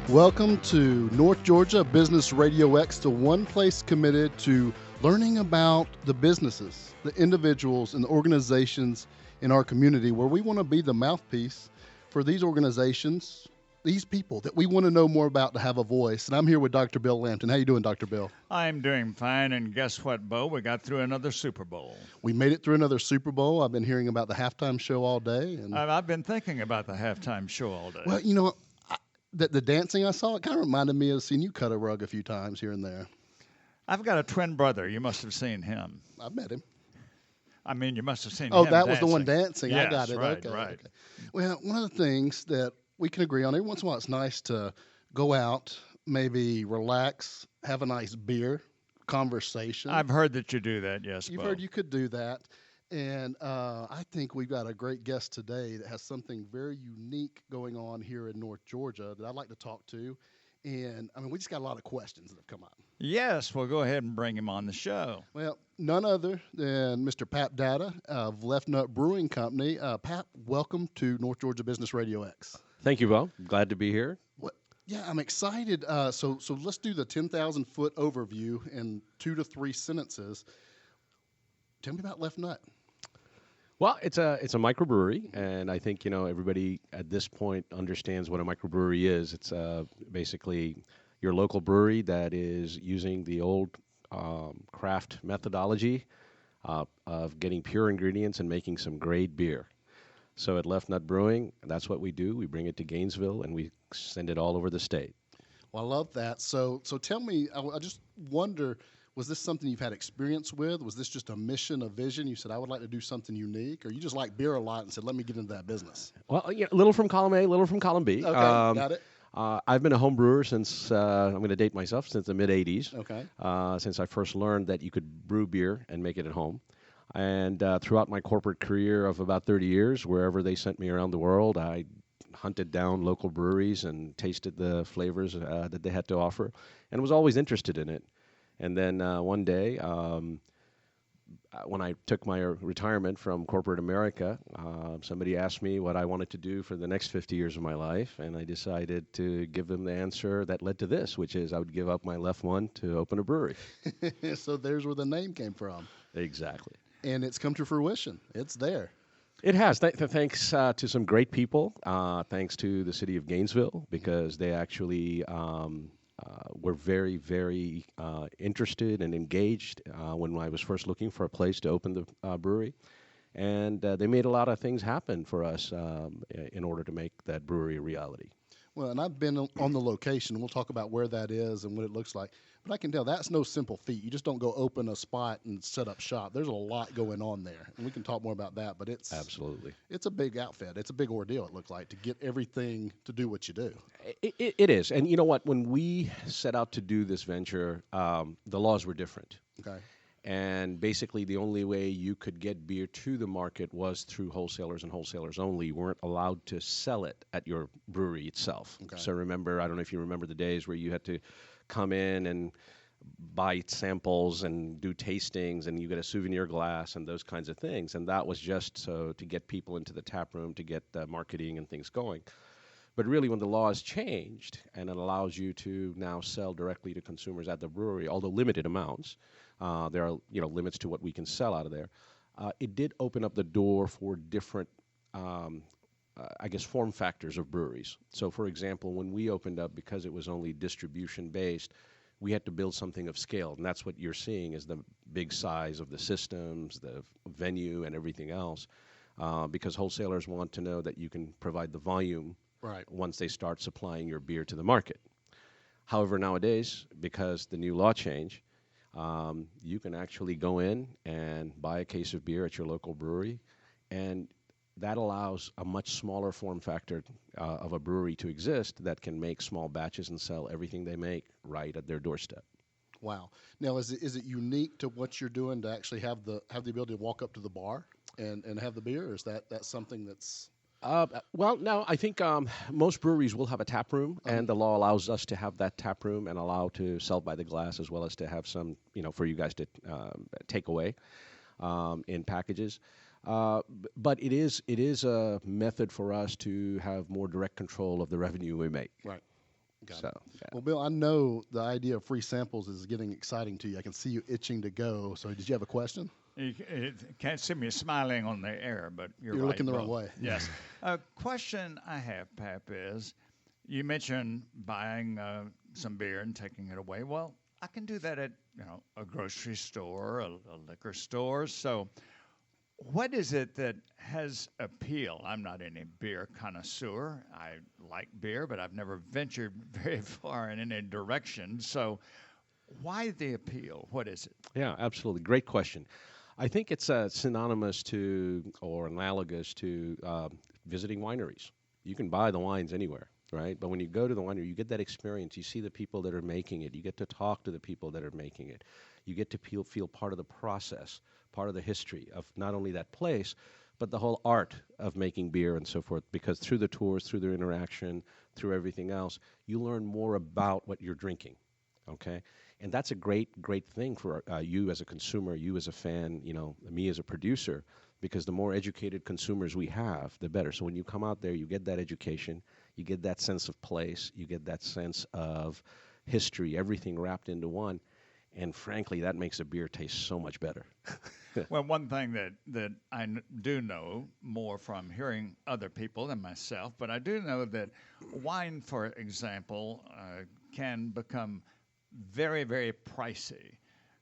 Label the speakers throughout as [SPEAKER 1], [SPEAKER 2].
[SPEAKER 1] Welcome to North Georgia Business RadioX, the one place committed to learning about the businesses, the individuals, and the organizations in our community, where we want to be the mouthpiece for these organizations, these people that we want to know more about to have a voice. And I'm here with Dr. Bill Lampton. How you doing, Dr. Bill?
[SPEAKER 2] I'm doing fine, and guess what, Bo? We got through another Super Bowl.
[SPEAKER 1] We made it through another Super Bowl. I've been hearing about the halftime show all day. And
[SPEAKER 2] I've been thinking about the halftime show all day.
[SPEAKER 1] well, you know, the dancing I saw, it kind of reminded me of seeing you cut a rug a few times here and there.
[SPEAKER 2] I've got a twin brother. You must have seen him.
[SPEAKER 1] I've met him.
[SPEAKER 2] I mean, you must have seen him.
[SPEAKER 1] Oh, that was
[SPEAKER 2] dancing.
[SPEAKER 1] the one dancing.
[SPEAKER 2] Yes,
[SPEAKER 1] I got it.
[SPEAKER 2] Right,
[SPEAKER 1] Okay.
[SPEAKER 2] right.
[SPEAKER 1] Okay. Well, one of the things that we can agree on, every once in a while, it's nice to go out, maybe relax, have a nice beer, conversation.
[SPEAKER 2] I've heard that you do that, yes,
[SPEAKER 1] You've
[SPEAKER 2] Bo.
[SPEAKER 1] heard you could do that. And I think we've got a great guest today that has something very unique going on here in North Georgia that I'd like to talk to. And, I mean, we just got a lot of questions that have come up.
[SPEAKER 2] Yes, we'll go ahead and bring him on the show.
[SPEAKER 1] Well, none other than Mr. Pat Datta of Nut Brewing Company. Pat, welcome to North Georgia Business RadioX.
[SPEAKER 3] Thank you, Bo. Glad to be here.
[SPEAKER 1] Yeah, I'm excited. So let's do the 10,000-foot overview in 2 to 3 sentences. Tell me about Left Nut.
[SPEAKER 3] Well, it's a microbrewery, and I think everybody at this point understands what a microbrewery is. It's basically your local brewery that is using the old craft methodology of getting pure ingredients and making some great beer. So at Left Nut Brewing, that's what we do. We bring it to Gainesville, and we send it all over the state.
[SPEAKER 1] Well, I love that. So tell me, I just wonder, was this something you've had experience with? Was this just a mission, a vision? You said, I would like to do something unique, or you just like beer a lot and said, let me get into that business?
[SPEAKER 3] Well, a little from column A, a little from column B.
[SPEAKER 1] Okay, got it.
[SPEAKER 3] I've been a home brewer since, I'm going to date myself, since the mid-'80s.
[SPEAKER 1] Okay.
[SPEAKER 3] Since I first learned that you could brew beer and make it at home. And throughout my corporate career of about 30 years, wherever they sent me around the world, I hunted down local breweries and tasted the flavors that they had to offer, and was always interested in it. And then one day, when I took my retirement from corporate America, somebody asked me what I wanted to do for the next 50 years of my life, and I decided to give them the answer that led to this, which is I would give up my left one to open a brewery.
[SPEAKER 1] So there's where the name came from.
[SPEAKER 3] Exactly.
[SPEAKER 1] And it's come to fruition. It's there.
[SPEAKER 3] It has. Thanks to some great people. Thanks to the city of Gainesville, because they actually were very, very interested and engaged when I was first looking for a place to open the brewery. And they made a lot of things happen for us in order to make that brewery a reality.
[SPEAKER 1] Well, and I've been on the location. We'll talk about where that is and what it looks like. But I can tell that's no simple feat. You just don't go open a spot and set up shop. There's a lot going on there, and we can talk more about that. But it's
[SPEAKER 3] Absolutely.
[SPEAKER 1] It's a big outfit. It's a big ordeal. It looked like to get everything to do what you do.
[SPEAKER 3] It is, and you know what? When we set out to do this venture, the laws were different.
[SPEAKER 1] Okay.
[SPEAKER 3] And basically, the only way you could get beer to the market was through wholesalers and wholesalers only. You weren't allowed to sell it at your brewery itself.
[SPEAKER 1] Okay.
[SPEAKER 3] So remember, I don't know if you remember the days where you had to come in and buy samples and do tastings, and you get a souvenir glass and those kinds of things. And that was just so to get people into the tap room, to get marketing and things going. But really, when the laws changed and it allows you to now sell directly to consumers at the brewery, although limited amounts, there are limits to what we can sell out of there. It did open up the door for different, form factors of breweries. So, for example, when we opened up, because it was only distribution based, we had to build something of scale, and that's what you're seeing is the big size of the systems, the venue, and everything else, because wholesalers want to know that you can provide the volume
[SPEAKER 1] Right.
[SPEAKER 3] once they start supplying your beer to the market. However, nowadays, because the new law change, you can actually go in and buy a case of beer at your local brewery, and that allows a much smaller form factor of a brewery to exist that can make small batches and sell everything they make right at their doorstep.
[SPEAKER 1] Wow. Now, is it unique to what you're doing to actually have the ability to walk up to the bar and have the beer, or is that something that's
[SPEAKER 3] Well, no, I think most breweries will have a tap room, and the law allows us to have that tap room and allow to sell by the glass as well as to have some, for you guys to take away in packages. But it is a method for us to have more direct control of the revenue we make.
[SPEAKER 1] right? Got
[SPEAKER 3] So,
[SPEAKER 1] it.
[SPEAKER 3] yeah.
[SPEAKER 1] Well, Bill, I know the idea of free samples is getting exciting to you. I can see you itching to go. So, did you have a question?
[SPEAKER 2] You can't see me smiling on the air, but you're right.
[SPEAKER 1] looking the wrong
[SPEAKER 2] Bill.
[SPEAKER 1] way.
[SPEAKER 2] Yes. A question I have, Pap, is you mentioned buying some beer and taking it away. Well, I can do that at a grocery store, a liquor store. So, what is it that has appeal? I'm not any beer connoisseur. I like beer, but I've never ventured very far in any direction. So, why the appeal? What is it?
[SPEAKER 3] Yeah, absolutely. Great question. I think it's synonymous to or analogous to visiting wineries. You can buy the wines anywhere, right? But when you go to the winery, you get that experience. You see the people that are making it. You get to talk to the people that are making it. You get to feel part of the process, part of the history of not only that place, but the whole art of making beer and so forth. Because through the tours, through their interaction, through everything else, you learn more about what you're drinking. Okay, and that's a great thing for you as a consumer, you as a fan, me as a producer, because the more educated consumers we have, the better. So when you come out there, you get that education, you get that sense of place, you get that sense of history, everything wrapped into one, and frankly, that makes a beer taste so much better.
[SPEAKER 2] Well, one thing that I do know more from hearing other people than myself, but I do know that wine, for example, can become very, very pricey,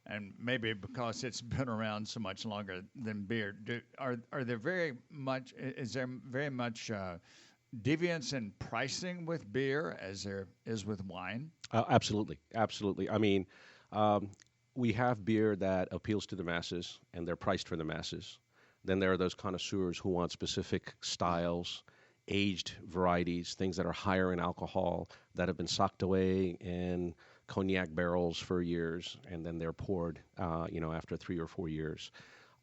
[SPEAKER 2] and maybe because it's been around so much longer than beer. Are there very much? Is there very much deviance in pricing with beer as there is with wine?
[SPEAKER 3] Absolutely, absolutely. I mean, we have beer that appeals to the masses, and they're priced for the masses. Then there are those connoisseurs who want specific styles, aged varieties, things that are higher in alcohol that have been socked away in cognac barrels for years, and then they're poured, after 3 or 4 years.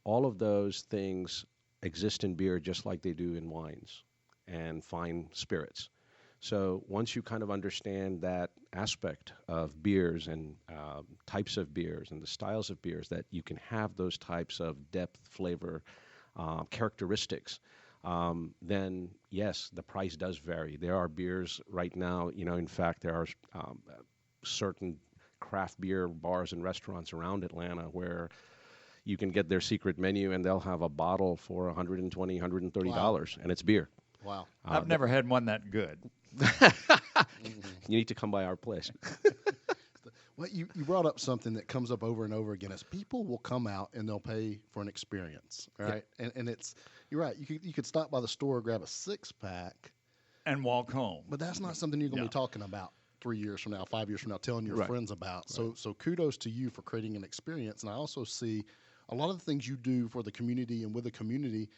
[SPEAKER 3] All of those things exist in beer just like they do in wines and fine spirits. So once you kind of understand that aspect of beers and types of beers and the styles of beers, that you can have those types of depth, flavor, characteristics, then yes, the price does vary. There are beers right now, in fact, there are certain craft beer bars and restaurants around Atlanta where you can get their secret menu and they'll have a bottle for $120, $130,
[SPEAKER 1] Wow.
[SPEAKER 3] and it's beer.
[SPEAKER 1] Wow.
[SPEAKER 2] I've never had one that good.
[SPEAKER 3] You need to come by our place.
[SPEAKER 1] Well, you brought up something that comes up over and over again is people will come out and they'll pay for an experience, right? Yeah. And it's, you're right, you could stop by the store, grab a 6-pack.
[SPEAKER 2] And walk home.
[SPEAKER 1] But that's not something you're going to be talking about 3 years from now, 5 years from now, telling your friends about. So kudos to you for creating an experience. And I also see a lot of the things you do for the community and with the community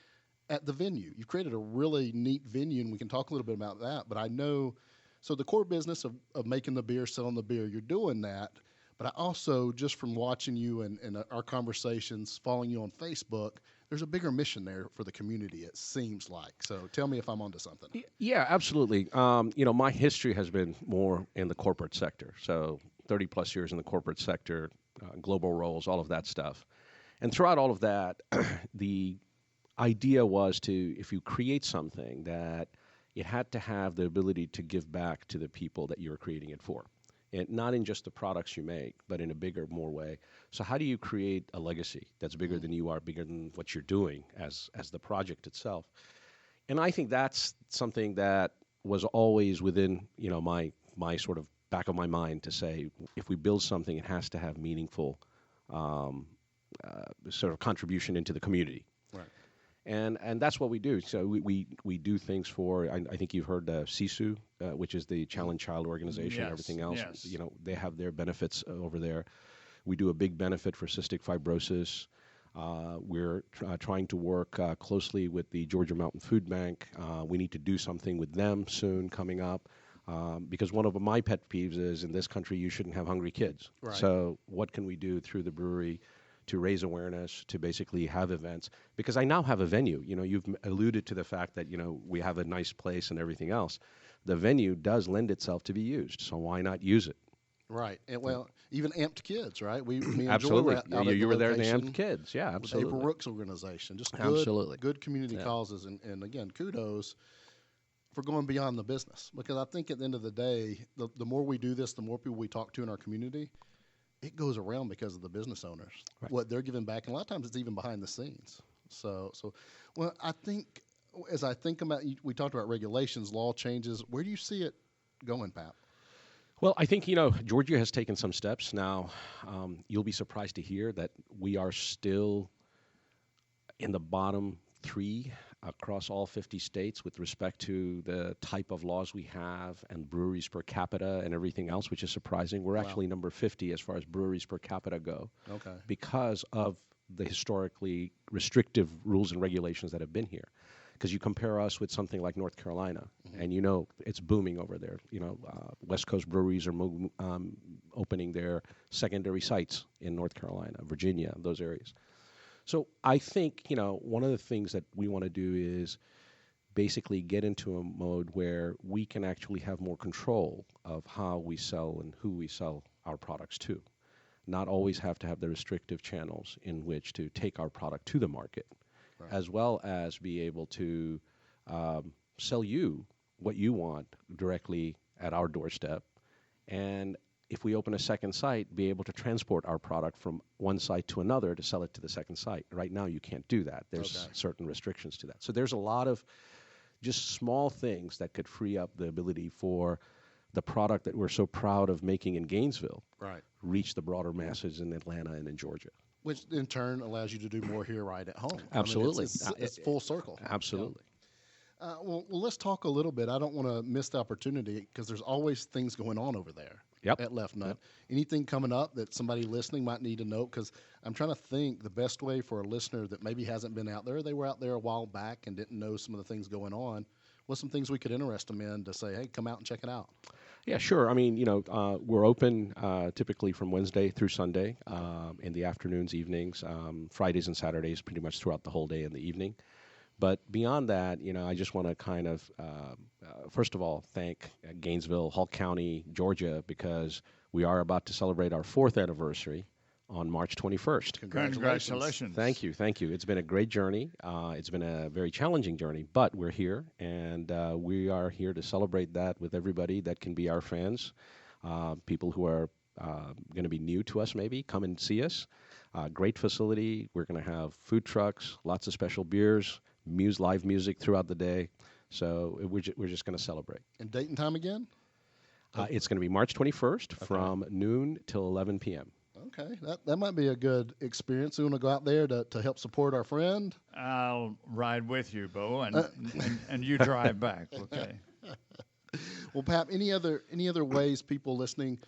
[SPEAKER 1] at the venue. You've created a really neat venue, and we can talk a little bit about that. But I know, so the core business of making the beer, selling the beer, you're doing that. But I also, just from watching you and our conversations, following you on Facebook, there's a bigger mission there for the community, it seems like. So tell me if I'm onto something.
[SPEAKER 3] Yeah, absolutely. My history has been more in the corporate sector. So 30 plus years in the corporate sector, global roles, all of that stuff. And throughout all of that, the idea was to, if you create something, that it had to have the ability to give back to the people that you're creating it for. And not in just the products you make, but in a bigger, more way. So how do you create a legacy that's bigger than you are, bigger than what you're doing as the project itself? And I think that's something that was always within, my sort of back of my mind to say, if we build something, it has to have meaningful sort of contribution into the community.
[SPEAKER 1] Right.
[SPEAKER 3] And that's what we do. So we do things for, I think you've heard CSU, which is the Challenge Child Organization, and everything else.
[SPEAKER 2] Yes.
[SPEAKER 3] They have their benefits over there. We do a big benefit for cystic fibrosis. We're trying to work closely with the Georgia Mountain Food Bank. We need to do something with them soon coming up. Because one of my pet peeves is, in this country, you shouldn't have hungry kids.
[SPEAKER 1] Right.
[SPEAKER 3] So what can we do through the brewery to raise awareness, to basically have events? Because I now have a venue. You've alluded to the fact that, we have a nice place and everything else. The venue does lend itself to be used, so why not use it?
[SPEAKER 1] Right. And well, even Amped Kids, right? Me and
[SPEAKER 3] Absolutely.
[SPEAKER 1] Joy were out at
[SPEAKER 3] You were there, the
[SPEAKER 1] location
[SPEAKER 3] Amped Kids. Yeah,
[SPEAKER 1] with
[SPEAKER 3] absolutely.
[SPEAKER 1] April Rooks organization. Just
[SPEAKER 3] Absolutely.
[SPEAKER 1] good community causes. And again, kudos. for going beyond the business, because I think at the end of the day, the more we do this, the more people we talk to in our community, it goes around because of the business owners, what they're giving back. And a lot of times it's even behind the scenes. So well, I think as I think about, we talked about regulations, law changes. Where do you see it going, Pat?
[SPEAKER 3] Well, I think, Georgia has taken some steps. Now, you'll be surprised to hear that we are still in the bottom 3 across all 50 states with respect to the type of laws we have and breweries per capita and everything else, which is surprising. We're actually number 50 as far as breweries per capita go, because of the historically restrictive rules and regulations that have been here. Because you compare us with something like North Carolina, and it's booming over there. West Coast breweries are opening their secondary sites in North Carolina, Virginia, those areas. So I think, one of the things that we want to do is basically get into a mode where we can actually have more control of how we sell and who we sell our products to. Not always have to have the restrictive channels in which to take our product to the market, as well as be able to sell you what you want directly at our doorstep. And if we open a second site, be able to transport our product from one site to another to sell it to the second site. Right now, you can't do that. There's certain restrictions to that. So there's a lot of just small things that could free up the ability for the product that we're so proud of making in Gainesville reach the broader masses in Atlanta and in Georgia.
[SPEAKER 1] Which in turn allows you to do more here right at home.
[SPEAKER 3] Absolutely.
[SPEAKER 1] I mean, it's full circle.
[SPEAKER 3] Absolutely.
[SPEAKER 1] Well, let's talk a little bit. I don't want to miss the opportunity because there's always things going on over there at Left Nut. Anything coming up that somebody listening might need to know? Because I'm trying to think the best way for a listener that maybe hasn't been out there, they were out there a while back and didn't know some of the things going on. What's some things we could interest them in to say, hey, come out and check it out?
[SPEAKER 3] Yeah, sure. I mean, we're open typically from Wednesday through Sunday in the afternoons, evenings, Fridays and Saturdays, pretty much throughout the whole day in the evening. But beyond that, I just want to kind of, first of all, thank Gainesville, Hall County, Georgia, because we are about to celebrate our 4th anniversary on March 21st.
[SPEAKER 2] Congratulations.
[SPEAKER 3] Thank you. It's been a great journey. It's been a very challenging journey, but we're here, and we are here to celebrate that with everybody that can be our fans, people who are going to be new to us maybe, come and see us. Great facility. We're going to have food trucks, lots of special beers, live music throughout the day. So we're just going to celebrate.
[SPEAKER 1] And date and time again?
[SPEAKER 3] It's going to be March 21st from noon till 11 p.m.
[SPEAKER 1] Okay, that might be a good experience. We want to go out there to help support our friend.
[SPEAKER 2] I'll ride with you, Bo, and you drive back. Okay.
[SPEAKER 1] Well, Pat, any other ways people listening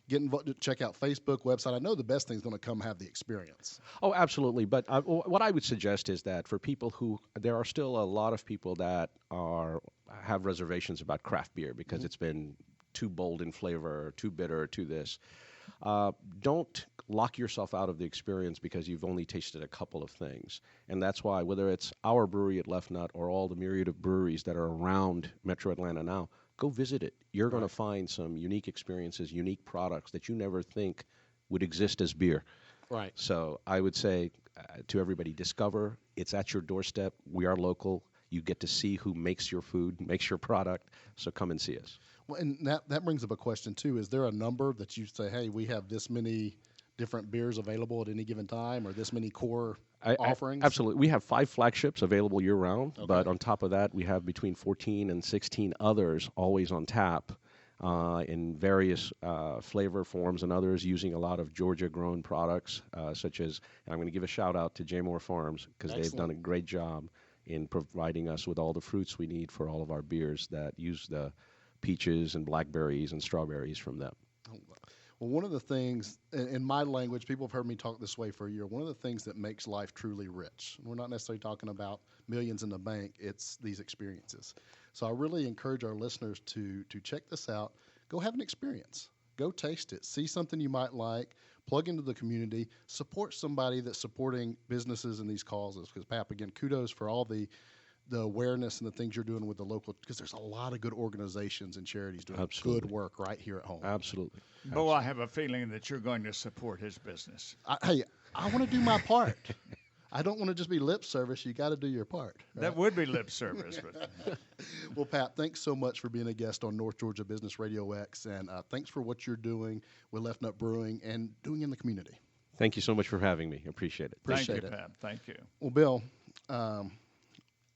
[SPEAKER 1] get involved? Check out Facebook, website. I know the best thing's going to come have the experience.
[SPEAKER 3] Oh, absolutely. But what I would suggest is that for people there are still a lot of people that have reservations about craft beer because it's been too bold in flavor, too bitter, too this. Don't lock yourself out of the experience because you've only tasted a couple of things. And that's why, whether it's our brewery at Left Nut or all the myriad of breweries that are around Metro Atlanta now, go visit it. You're going to find some unique experiences, unique products that you never think would exist as beer.
[SPEAKER 1] Right.
[SPEAKER 3] So I would say to everybody, discover. It's at your doorstep. We are local. You get to see who makes your food, makes your product. So come and see us.
[SPEAKER 1] Well, and that brings up a question, too. Is there a number that you say, hey, we have this many different beers available at any given time or this many core offerings?
[SPEAKER 3] Absolutely. We have 5 flagships available year-round, but on top of that, we have between 14 and 16 others always on tap in various flavor forms and others using a lot of Georgia-grown products, such as, and I'm going to give a shout-out to J. Moore Farms because they've done a great job in providing us with all the fruits we need for all of our beers that use the peaches and blackberries and strawberries from them.
[SPEAKER 1] Well, one of the things, in my language, people have heard me talk this way for a year, one of the things that makes life truly rich, we're not necessarily talking about millions in the bank, it's these experiences. So I really encourage our listeners to check this out. Go have an experience. Go taste it. See something you might like. Plug into the community. Support somebody that's supporting businesses in these causes. Because, Pap, again, kudos for all the awareness and the things you're doing with the local, because there's a lot of good organizations and charities doing good work right here at home.
[SPEAKER 3] Absolutely.
[SPEAKER 2] Bo, I have a feeling that you're going to support his business.
[SPEAKER 1] I want to do my part. I don't want to just be lip service. You got to do your part. Right?
[SPEAKER 2] That would be lip service. But
[SPEAKER 1] Well, Pat, thanks so much for being a guest on North Georgia Business Radio X, and thanks for what you're doing with Left Nut Brewing and doing in the community.
[SPEAKER 3] Thank you so much for having me. Appreciate it.
[SPEAKER 1] Appreciate
[SPEAKER 2] thank you,
[SPEAKER 1] it.
[SPEAKER 2] Pat. Thank you.
[SPEAKER 1] Well, Bill,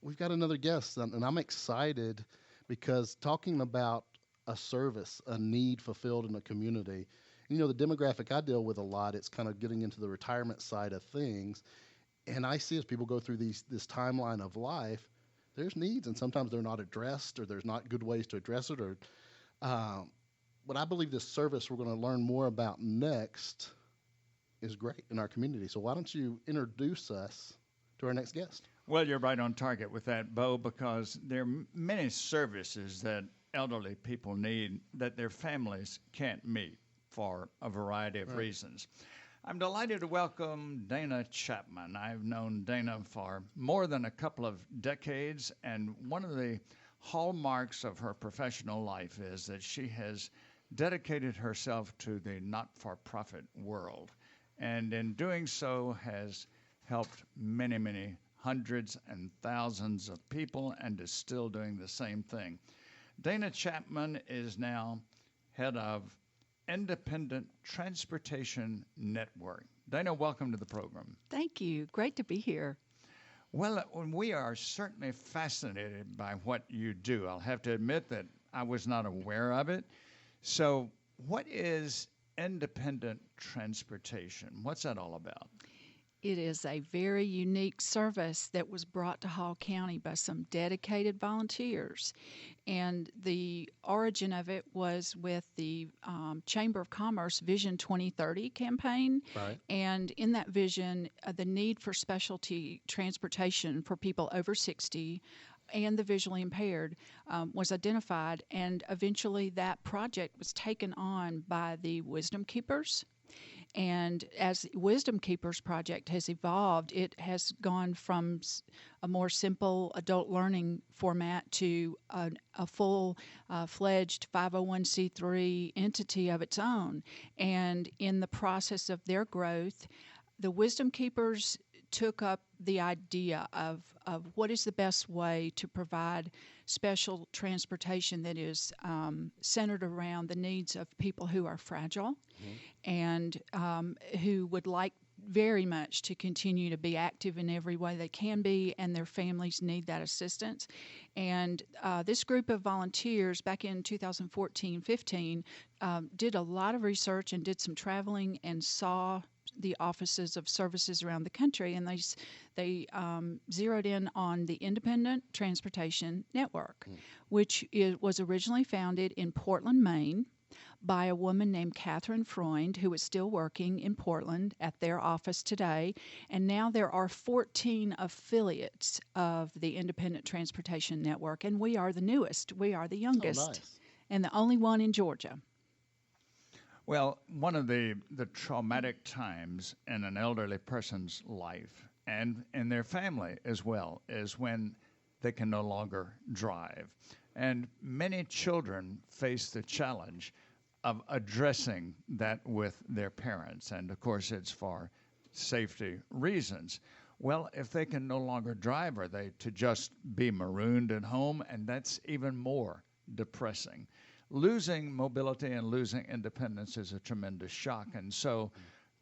[SPEAKER 1] we've got another guest, and I'm excited because talking about a service, a need fulfilled in a community, you know, the demographic I deal with a lot, it's kind of getting into the retirement side of things. And I see as people go through this timeline of life, there's needs, and sometimes they're not addressed, or there's not good ways to address it. Or, but I believe this service we're going to learn more about next is great in our community. So why don't you introduce us to our next guest?
[SPEAKER 2] Well, you're right on target with that, Bo, because there are many services that elderly people need that their families can't meet for a variety of reasons. I'm delighted to welcome Dana Chapman. I've known Dana for more than a couple of decades, and one of the hallmarks of her professional life is that she has dedicated herself to the not-for-profit world, and in doing so has helped many, many hundreds and thousands of people and is still doing the same thing. Dana Chapman is now head of Independent Transportation Network. Dana, welcome to the program.
[SPEAKER 4] Thank you. Great to be here.
[SPEAKER 2] Well, we are certainly fascinated by what you do. I'll have to admit that I was not aware of it. So, what is independent transportation? What's that all about?
[SPEAKER 4] It is a very unique service that was brought to Hall County by some dedicated volunteers. And the origin of it was with the Chamber of Commerce Vision 2030 campaign.
[SPEAKER 1] Right.
[SPEAKER 4] And in that vision, the need for specialty transportation for people over 60 and the visually impaired was identified. And eventually that project was taken on by the Wisdom Keepers. And as the Wisdom Keepers project has evolved, it has gone from a more simple adult learning format to a full-fledged 501c3 entity of its own. And in the process of their growth, the Wisdom Keepers took up the idea of what is the best way to provide special transportation that is centered around the needs of people who are fragile and who would like very much to continue to be active in every way they can be, and their families need that assistance. And this group of volunteers back in 2014-15 did a lot of research and did some traveling and saw the offices of services around the country, and they zeroed in on the Independent Transportation Network, which was originally founded in Portland, Maine, by a woman named Catherine Freund, who is still working in Portland at their office today. And now there are 14 affiliates of the Independent Transportation Network, and we are the newest. We are the youngest,
[SPEAKER 1] nice.
[SPEAKER 4] and the only one in Georgia.
[SPEAKER 2] Well, one of the traumatic times in an elderly person's life and in their family as well is when they can no longer drive. And many children face the challenge of addressing that with their parents. And of course, it's for safety reasons. Well, if they can no longer drive, are they to just be marooned at home? And that's even more depressing. Losing mobility and losing independence is a tremendous shock. And so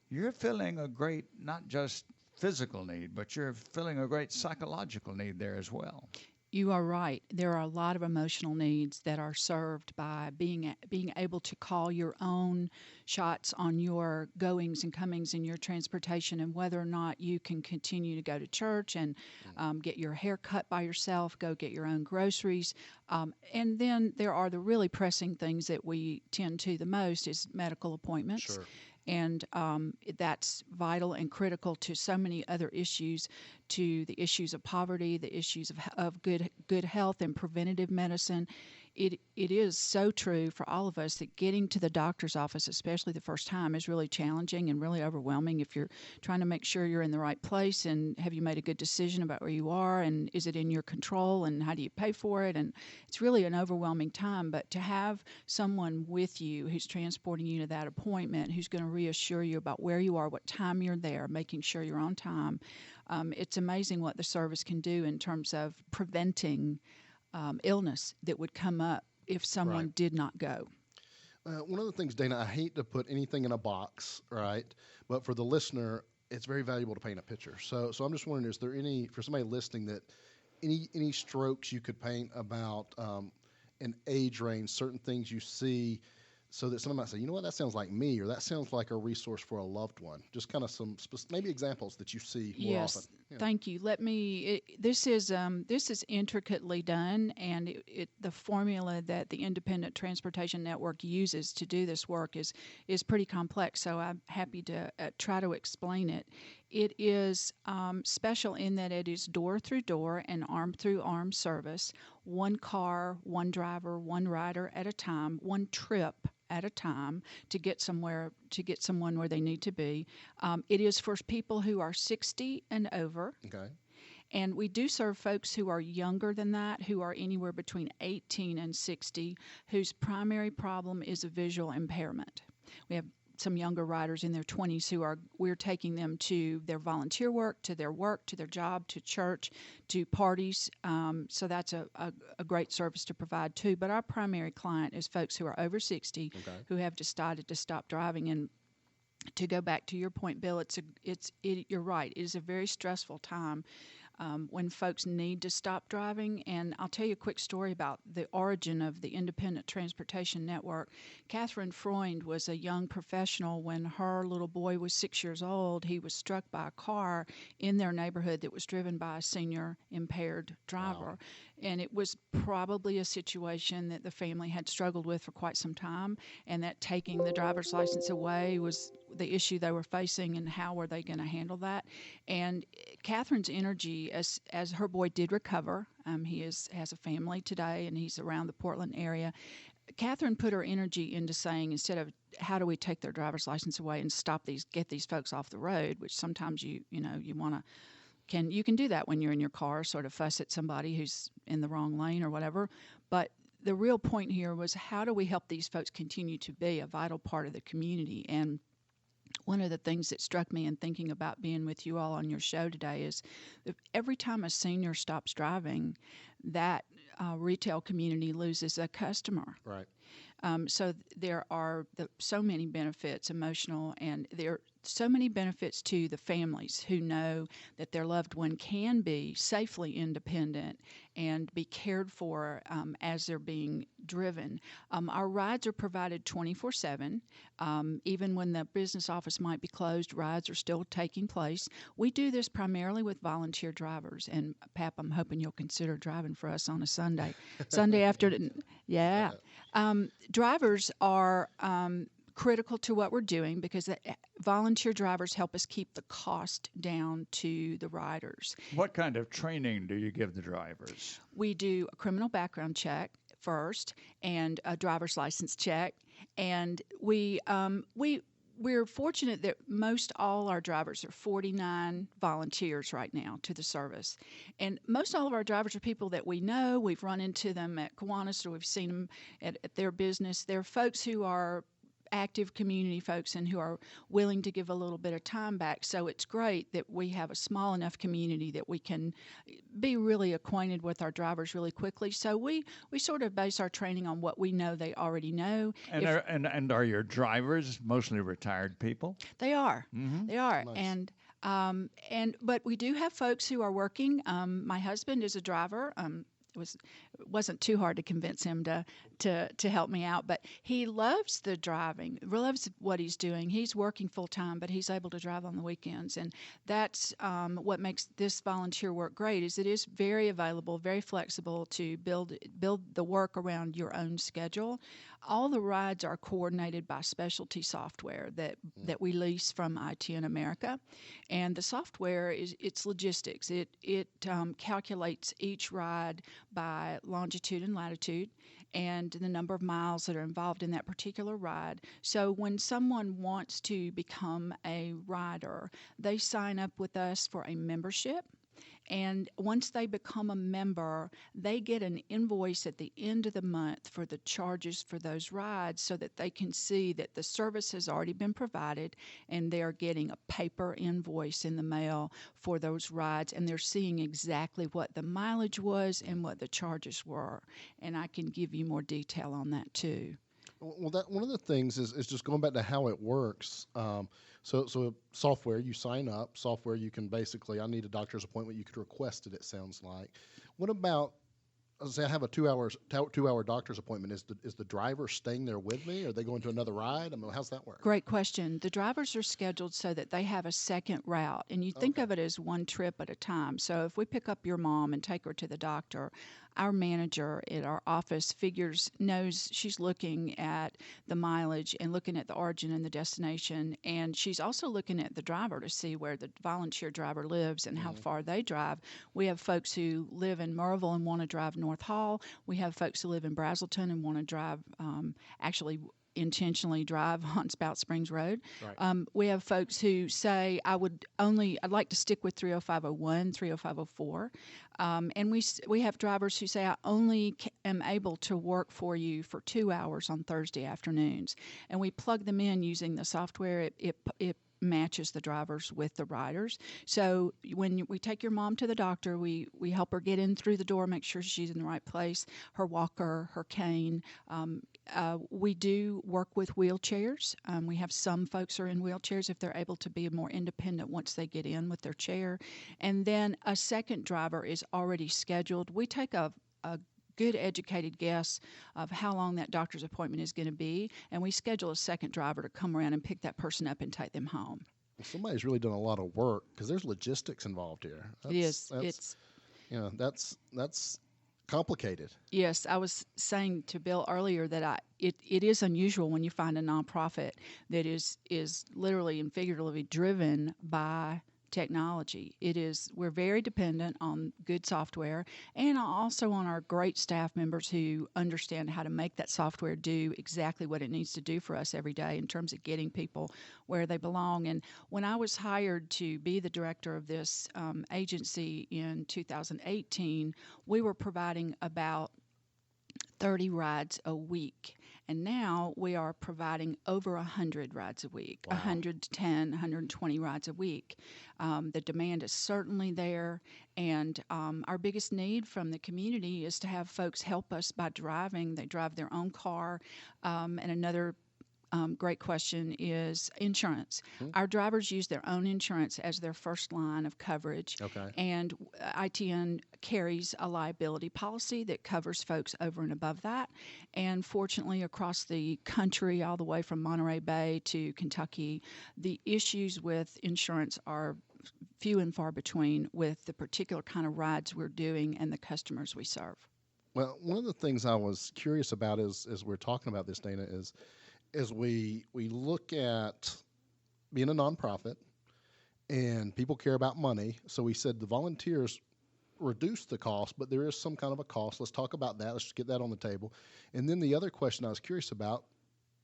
[SPEAKER 2] you're feeling a great, not just physical need, but you're feeling a great psychological need there as well.
[SPEAKER 4] You are right. There are a lot of emotional needs that are served by being able to call your own shots on your goings and comings in your transportation, and whether or not you can continue to go to church and get your hair cut by yourself, go get your own groceries. And then there are the really pressing things that we tend to the most is medical appointments.
[SPEAKER 1] Sure.
[SPEAKER 4] And that's vital and critical to so many other issues, to the issues of poverty, the issues of good health and preventative medicine. It is so true for all of us that getting to the doctor's office, especially the first time, is really challenging and really overwhelming if you're trying to make sure you're in the right place and have you made a good decision about where you are and is it in your control and how do you pay for it. And it's really an overwhelming time. But to have someone with you who's transporting you to that appointment, who's going to reassure you about where you are, what time you're there, making sure you're on time, It's amazing what the service can do in terms of preventing illness that would come up if someone
[SPEAKER 1] Right.
[SPEAKER 4] did not go.
[SPEAKER 1] One of the things, Dana, I hate to put anything in a box, right? But for the listener, it's very valuable to paint a picture. So I'm just wondering, is there any, for somebody listening, that any strokes you could paint about an age range, certain things you see, so that someone might say, you know what, that sounds like me, or that sounds like a resource for a loved one. Just kind of some maybe examples that you see more often. Yeah.
[SPEAKER 4] Thank you. This is intricately done, and the formula that the Independent Transportation Network uses to do this work is pretty complex. So I'm happy to try to explain it. It is special in that it is door through door and arm through arm service. One car, one driver, one rider at a time, one trip at a time to get someone where they need to be. It is for people who are 60 and over.
[SPEAKER 1] Okay.
[SPEAKER 4] And we do serve folks who are younger than that, who are anywhere between 18 and 60, whose primary problem is a visual impairment. We have some younger riders in their 20s we're taking them to their volunteer work, to their job, to church, to parties. So that's a great service to provide too. But our primary client is folks who are over 60 who have decided to stop driving. And to go back to your point, Bill, you're right. It is a very stressful time when folks need to stop driving. And I'll tell you a quick story about the origin of the Independent Transportation Network. Catherine Freund was a young professional. When her little boy was 6 years old, he was struck by a car in their neighborhood that was driven by a senior impaired driver. Wow. And it was probably a situation that the family had struggled with for quite some time, and that taking the driver's license away was the issue they were facing, and how were they going to handle that. And Catherine's energy, as her boy did recover, he has a family today, and he's around the Portland area. Catherine put her energy into saying, instead of how do we take their driver's license away and get these folks off the road, which sometimes you want to. You can do that when you're in your car, sort of fuss at somebody who's in the wrong lane or whatever. But the real point here was, how do we help these folks continue to be a vital part of the community? And one of the things that struck me in thinking about being with you all on your show today is that every time a senior stops driving, that retail community loses a customer.
[SPEAKER 1] Right.
[SPEAKER 4] So there are so many benefits, emotional, and there are so many benefits to the families who know that their loved one can be safely independent and be cared for as they're being driven. Our rides are provided 24/7. Even when the business office might be closed, rides are still taking place. We do this primarily with volunteer drivers. And, Pap, I'm hoping you'll consider driving for us on a Sunday afternoon. Yeah. Drivers are critical to what we're doing, because volunteer drivers help us keep the cost down to the riders.
[SPEAKER 2] What kind of training do you give the drivers?
[SPEAKER 4] We do a criminal background check first and a driver's license check, and we're fortunate that most all our drivers are 49 volunteers right now to the service. And most all of our drivers are people that we know. We've run into them at Kiwanis, or we've seen them at their business. They're folks who are active community folks and who are willing to give a little bit of time back. So it's great that we have a small enough community that we can be really acquainted with our drivers really quickly. So we sort of base our training on what we know they already know.
[SPEAKER 2] And are your drivers mostly retired people?
[SPEAKER 4] They are.
[SPEAKER 2] Mm-hmm.
[SPEAKER 4] They are.
[SPEAKER 1] Nice.
[SPEAKER 4] But we do have folks who are working. My husband is a driver. It wasn't too hard to convince him to help me out, but he loves the driving, loves what he's doing. He's working full time, but he's able to drive on the weekends, and that's what makes this volunteer work great. Is it is very available, very flexible to build the work around your own schedule. All the rides are coordinated by specialty software that we lease from iTN America, and the software it's logistics. It calculates each ride by longitude and latitude and the number of miles that are involved in that particular ride. So when someone wants to become a rider, they sign up with us for a membership, And once they become a member, they get an invoice at the end of the month for the charges for those rides so that they can see that the service has already been provided and they're getting a paper invoice in the mail for those rides, and they're seeing exactly what the mileage was and what the charges were. And I can give you more detail on that too.
[SPEAKER 1] Well, that one of the things is just going back to how it works. So software, you sign up. Software, you can basically, I need a doctor's appointment. You could request it. It sounds like. What about? Say I have a 2-hour doctor's appointment. Is the driver staying there with me? Are they going to another ride? I mean, how's that work?
[SPEAKER 4] Great question. The drivers are scheduled so that they have a second route, and you think of it as one trip at a time. So if we pick up your mom and take her to the doctor, our manager at our office knows she's looking at the mileage and looking at the origin and the destination, and she's also looking at the driver to see where the volunteer driver lives and how far they drive. We have folks who live in Merville and want to drive North Hall. We have folks who live in Brazelton and want to drive, intentionally drive on Spout Springs Road.
[SPEAKER 1] Right.
[SPEAKER 4] We have folks who say, I'd like to stick with 30501, 30504. And we have drivers who say, I only am able to work for you for 2 hours on Thursday afternoons. And we plug them in using the software. It matches the drivers with the riders. So when we take your mom to the doctor, we help her get in through the door, make sure she's in the right place, her walker, her cane. We do work with wheelchairs. We have some folks who are in wheelchairs if they're able to be more independent once they get in with their chair. And then a second driver is already scheduled. We take a good educated guess of how long that doctor's appointment is going to be, and we schedule a second driver to come around and pick that person up and take them home.
[SPEAKER 1] Well, somebody's really done a lot of work because there's logistics involved here. That's complicated.
[SPEAKER 4] Yes, I was saying to Bill earlier that it is unusual when you find a nonprofit that is literally and figuratively driven by technology. We're very dependent on good software and also on our great staff members who understand how to make that software do exactly what it needs to do for us every day in terms of getting people where they belong. And when I was hired to be the director of this agency in 2018, we were providing about 30 rides a week. And now we are providing over 100 rides a week,
[SPEAKER 1] Wow.
[SPEAKER 4] 110, 120 rides a week. The demand is certainly there, and our biggest need from the community is to have folks help us by driving. They drive their own car, and another great question is insurance. Our drivers use their own insurance as their first line of coverage.
[SPEAKER 1] Okay.
[SPEAKER 4] And iTN carries a liability policy that covers folks over and above that. And fortunately, across the country, all the way from Monterey Bay to Kentucky, the issues with insurance are few and far between with the particular kind of rides we're doing and the customers we serve.
[SPEAKER 1] Well, one of the things I was curious about as we're talking about this, Dana, is we look at being a nonprofit and people care about money. So we said the volunteers reduce the cost, but there is some kind of a cost. Let's talk about that. Let's just get that on the table. And then the other question I was curious about,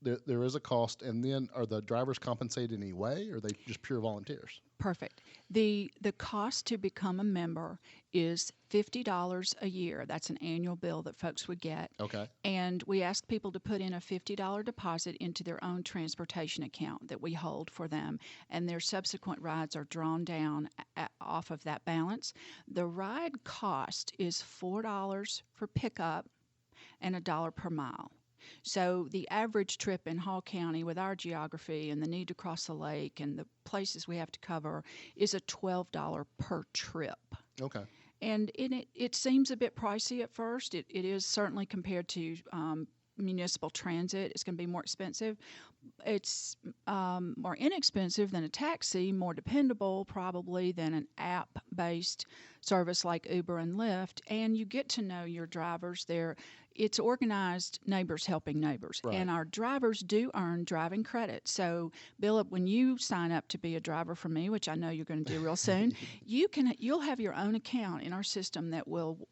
[SPEAKER 1] there is a cost, and then are the drivers compensated in any way, or are they just pure volunteers?
[SPEAKER 4] Perfect. The cost to become a member is $50 a year. That's an annual bill that folks would get.
[SPEAKER 1] Okay.
[SPEAKER 4] And we ask people to put in a $50 deposit into their own transportation account that we hold for them, and their subsequent rides are drawn down off of that balance. The ride cost is $4 for pickup and $1 per mile. So the average trip in Hall County with our geography and the need to cross the lake and the places we have to cover is a $12 per trip.
[SPEAKER 1] Okay.
[SPEAKER 4] And it seems a bit pricey at first. It is certainly compared to municipal transit. It's going to be more expensive. It's more inexpensive than a taxi, more dependable probably than an app-based service like Uber and Lyft, and you get to know your drivers there. It's organized neighbors helping neighbors,
[SPEAKER 1] Right.
[SPEAKER 4] and our drivers do earn driving credit. So, Bill, when you sign up to be a driver for me, which I know you're going to do real soon, you'll have your own account in our system that will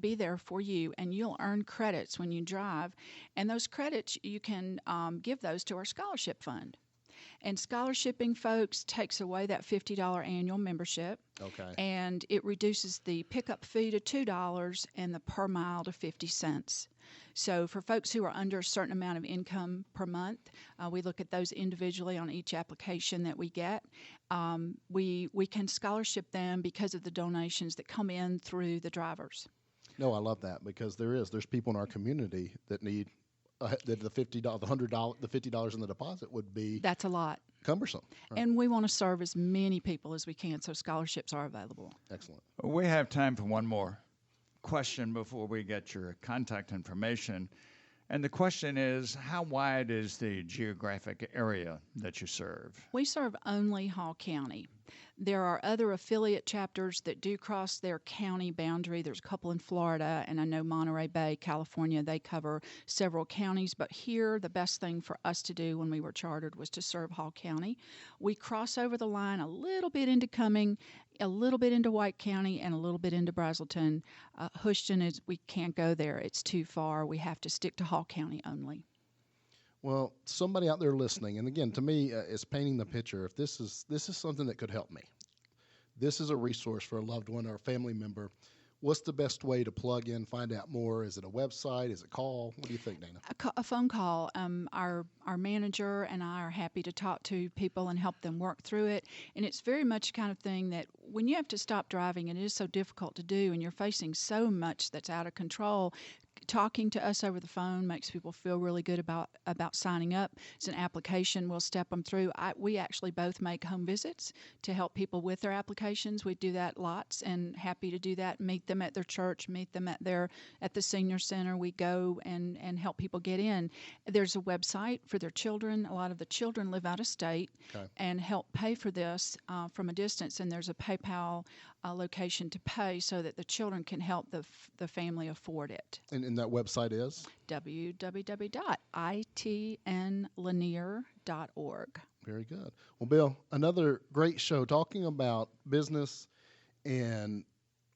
[SPEAKER 4] be there for you, and you'll earn credits when you drive, and those credits you can give those to our scholarship fund. And scholarshiping folks takes away that $50 annual membership.
[SPEAKER 1] Okay.
[SPEAKER 4] And it reduces the pickup fee to $2 and the per mile to 50 cents. So for folks who are under a certain amount of income per month, we look at those individually on each application that we get. We can scholarship them because of the donations that come in through the drivers.
[SPEAKER 1] No, I love that because there's people in our community that need that the $50 in the deposit would be
[SPEAKER 4] That's a lot.
[SPEAKER 1] cumbersome. Right.
[SPEAKER 4] And we want to serve as many people as we can, so scholarships are available.
[SPEAKER 1] Excellent.
[SPEAKER 2] We have time for one more question before we get your contact information. And the question is, how wide is the geographic area that you serve?
[SPEAKER 4] We serve only Hall County. There are other affiliate chapters that do cross their county boundary. There's a couple in Florida, and I know Monterey Bay, California, they cover several counties. But here, the best thing for us to do when we were chartered was to serve Hall County. We cross over the line a little bit into Cumming, a little bit into White County, and a little bit into Brazelton. Houston, we can't go there. It's too far. We have to stick to Hall County only.
[SPEAKER 1] Well, somebody out there listening, and again, to me, it's painting the picture. If this is something that could help me, this is a resource for a loved one or a family member. What's the best way to plug in, find out more? Is it a website? Is it call? What do you think, Dana?
[SPEAKER 4] A phone call. Our manager and I are happy to talk to people and help them work through it. And it's very much the kind of thing that when you have to stop driving, and it is so difficult to do, and you're facing so much that's out of control, talking to us over the phone makes people feel really good about signing up. It's an application. We'll step them through. We actually both make home visits to help people with their applications. We do that lots, and happy to do that. Meet them at their church, meet them at the senior center. We go and help people get in. There's a website for their children. A lot of the children live out of state and help pay for this from a distance, and there's a PayPal location to pay so that the children can help the family afford it.
[SPEAKER 1] And that website is?
[SPEAKER 4] www.itnlanier.org.
[SPEAKER 1] Very good. Well, Bill, another great show talking about business and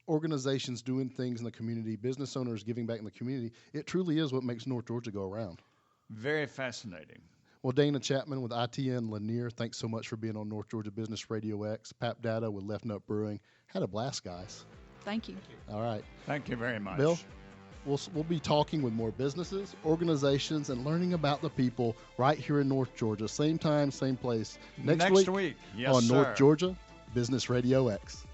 [SPEAKER 1] organizations doing things in the community, business owners giving back in the community. It truly is what makes North Georgia go around.
[SPEAKER 2] Very fascinating.
[SPEAKER 1] Well, Dana Chapman with iTN Lanier, thanks so much for being on North Georgia Business RadioX. Datta with Nut Brewing. Had a blast, guys.
[SPEAKER 4] Thank you.
[SPEAKER 1] All right.
[SPEAKER 2] Thank you very much.
[SPEAKER 1] Bill, we'll be talking with more businesses, organizations, and learning about the people right here in North Georgia. Same time, same place. Next week
[SPEAKER 2] Yes,
[SPEAKER 1] on
[SPEAKER 2] sir.
[SPEAKER 1] North Georgia Business RadioX.